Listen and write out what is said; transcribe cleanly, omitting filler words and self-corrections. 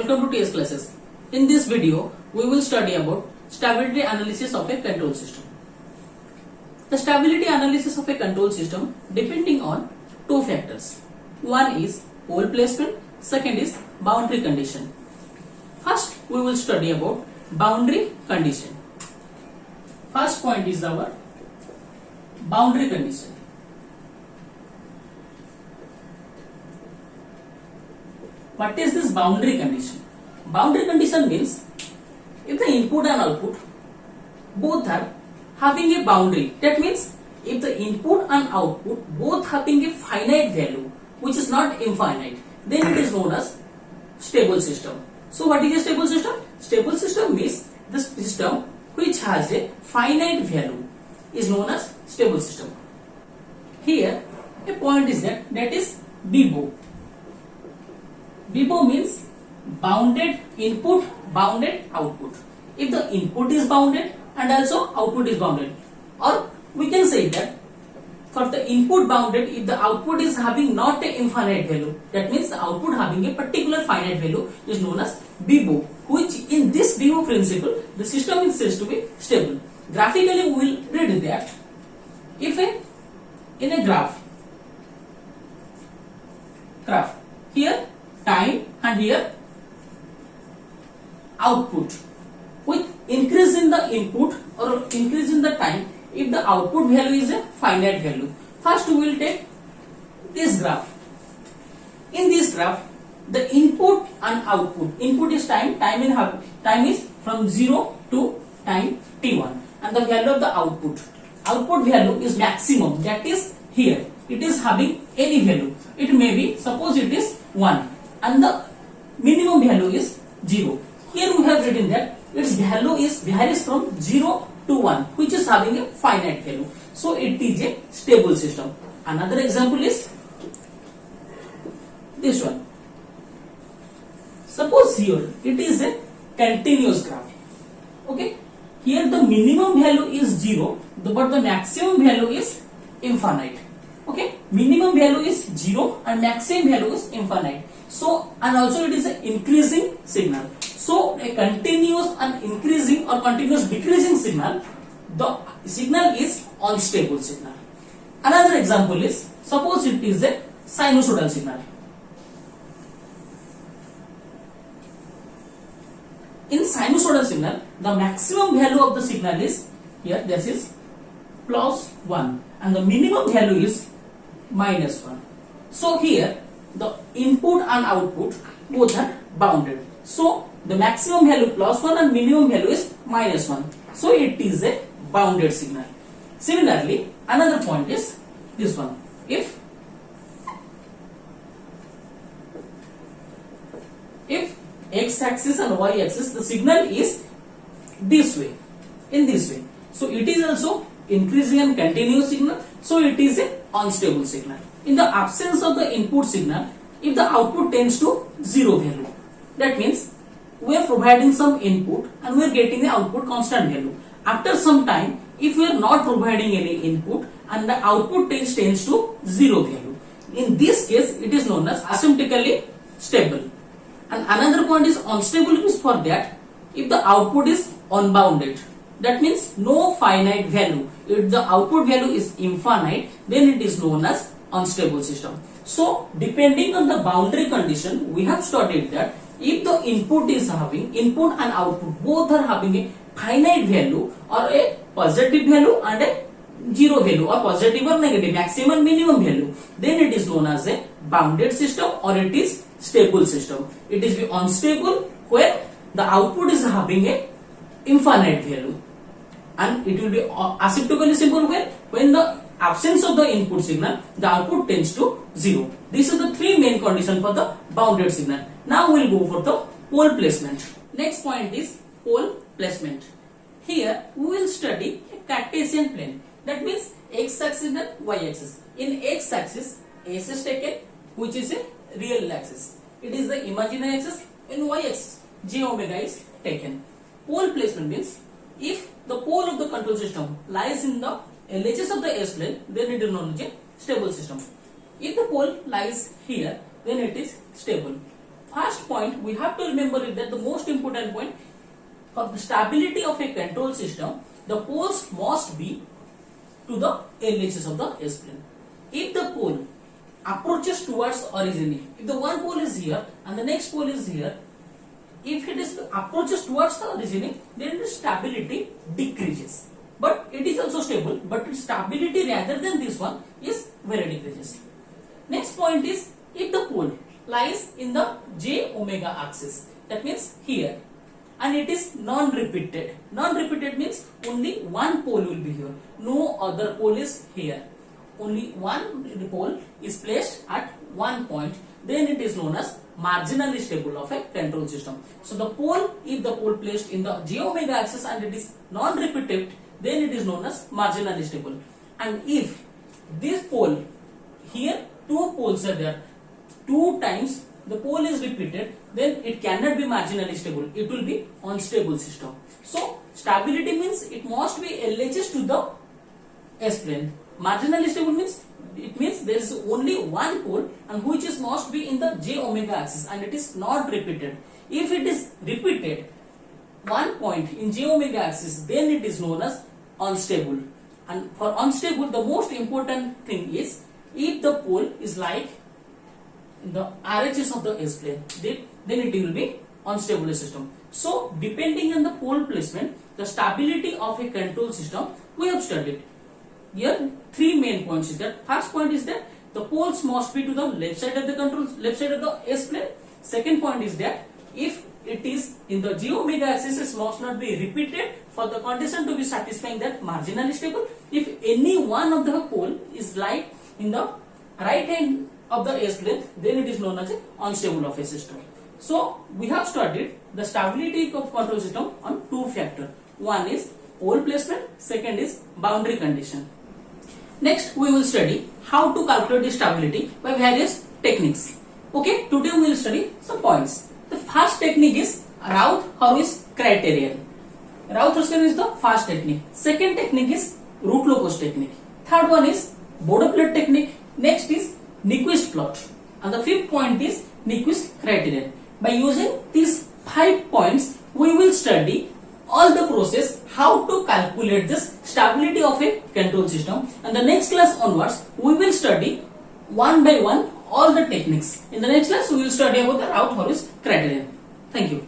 welcome to TS classes. In this video, we will study about stability analysis of a control system. The stability analysis of a control system depending on two factors. One is pole placement, second is boundary condition. First, we will study about boundary condition. First point is our boundary condition. What is this boundary condition? Boundary condition means if the input and output both are having a boundary, that means if the input and output both having a finite value which is not infinite, then it is known as stable system. So what is a stable system? Stable system means the system which has a finite value is known as stable system. Here a point is that is BIBO. BIBO means bounded input, bounded output. If the input is bounded and also output is bounded, or we can say that for the input bounded, if the output is having not an infinite value, that means the output having a particular finite value is known as BIBO, which in this BIBO principle the system is said to be stable. Graphically we will read that if in a graph here time and here output, with increase in the input or increase in the time, if the output value is a finite value. First we will take this graph. In this graph the input and output, input is time is from 0 to time t1, and the value of the output value is maximum, that is here it is having any value. It may be, suppose it is 1 and the minimum value is 0. Here we have written that its value varies from 0 to 1, which is having a finite value. So it is a stable system. Another example is this one. Suppose here it is a continuous graph. Okay, here the minimum value is 0, but the maximum value is infinite. Okay, minimum value is 0 and maximum value is infinite. So, and also it is an increasing signal. So a continuous and increasing or continuous decreasing signal, the signal is unstable signal. Another example is, suppose it is a sinusoidal signal. In sinusoidal signal, the maximum value of the signal is here, this is plus 1 and the minimum value is minus 1. So here the input and output both are bounded. So the maximum value plus 1 and minimum value is minus 1. So it is a bounded signal. Similarly, another point is this one. If x-axis and y-axis, the signal is this way, in this way. So it is also increasing and continuous signal. So it is a unstable signal. In the absence of the input signal, if the output tends to 0 value, that means we are providing some input and we are getting the output constant value. After some time, if we are not providing any input and the output tends to 0 value, in this case it is known as asymptotically stable. And another point is unstable is for that if the output is unbounded, that means no finite value. If the output value is infinite, then it is known as unstable system. So depending on the boundary condition, we have studied that if the input and output both are having a finite value or a positive value and a zero value, or positive or negative, maximum and minimum value, then it is known as a bounded system or it is stable system. It is unstable where the output is having a infinite value, and it will be asymptotically simple when the absence of the input signal, the output tends to 0. These are the three main conditions for the bounded signal. Now we will go for the pole placement. Next point is pole placement. Here we will study a Cartesian plane. That means x-axis and y-axis. In x-axis, S is taken, which is a real axis. It is the imaginary axis. In y-axis, j omega is taken. Pole placement means if the pole of the control system lies in the LHS of the S plane, then it is known as a stable system. If the pole lies here, then it is stable. first point we have to remember is that the most important point for the stability of a control system, the poles must be to the LHS of the S-plane. If the pole approaches towards origin, if the one pole is here and the next pole is here, if it is approaches towards the origin, then the stability decreases. But it is also stable, but its stability rather than this one is very decreases. Next point is, if the pole lies in the j omega axis, that means here, and it is non-repeated. Non-repeated means only one pole will be here, no other pole is here. Only one pole is placed at one point, then it is known as marginally stable of a control system. So the pole, if the pole placed in the j omega axis and it is non-repeated, then it is known as marginally stable. And if this pole, here two poles are there, two times the pole is repeated, then it cannot be marginally stable, it will be unstable system. So stability means it must be LHS to the S-plane. Marginally stable means it means there is only one pole and which is must be in the j omega axis and it is not repeated. If it is repeated one point in j omega axis, then it is known as unstable. And for unstable, the most important thing is if the pole is like in the RHS of the S-plane, then it will be unstable system. So depending on the pole placement, the stability of a control system we have studied. Here three main points is that first point is that the poles must be to the left side of the control, left side of the S-plane. Second point is that if it is in the j omega axis, it must not be repeated for the condition to be satisfying that marginally stable. If any one of the pole is like in the right hand of the S-plane, then it is known as unstable of a system. So we have studied the stability of control system on two factors. One is pole placement, second is boundary condition. Next we will study how to calculate the stability by various techniques. Okay, today we will study some points. The first technique is Routh-Hurwitz criterion. Routh-Hurwitz is the first technique. Second technique is root-locus technique. Third one is Bode's plate technique. Next is Nyquist plot. And the fifth point is Nyquist criterion. By using these 5 points, we will study all the process how to calculate this stability of a control system. And the next class onwards, we will study one by one all the techniques. In the next class, we will study about the Routh-Hurwitz criterion. Thank you.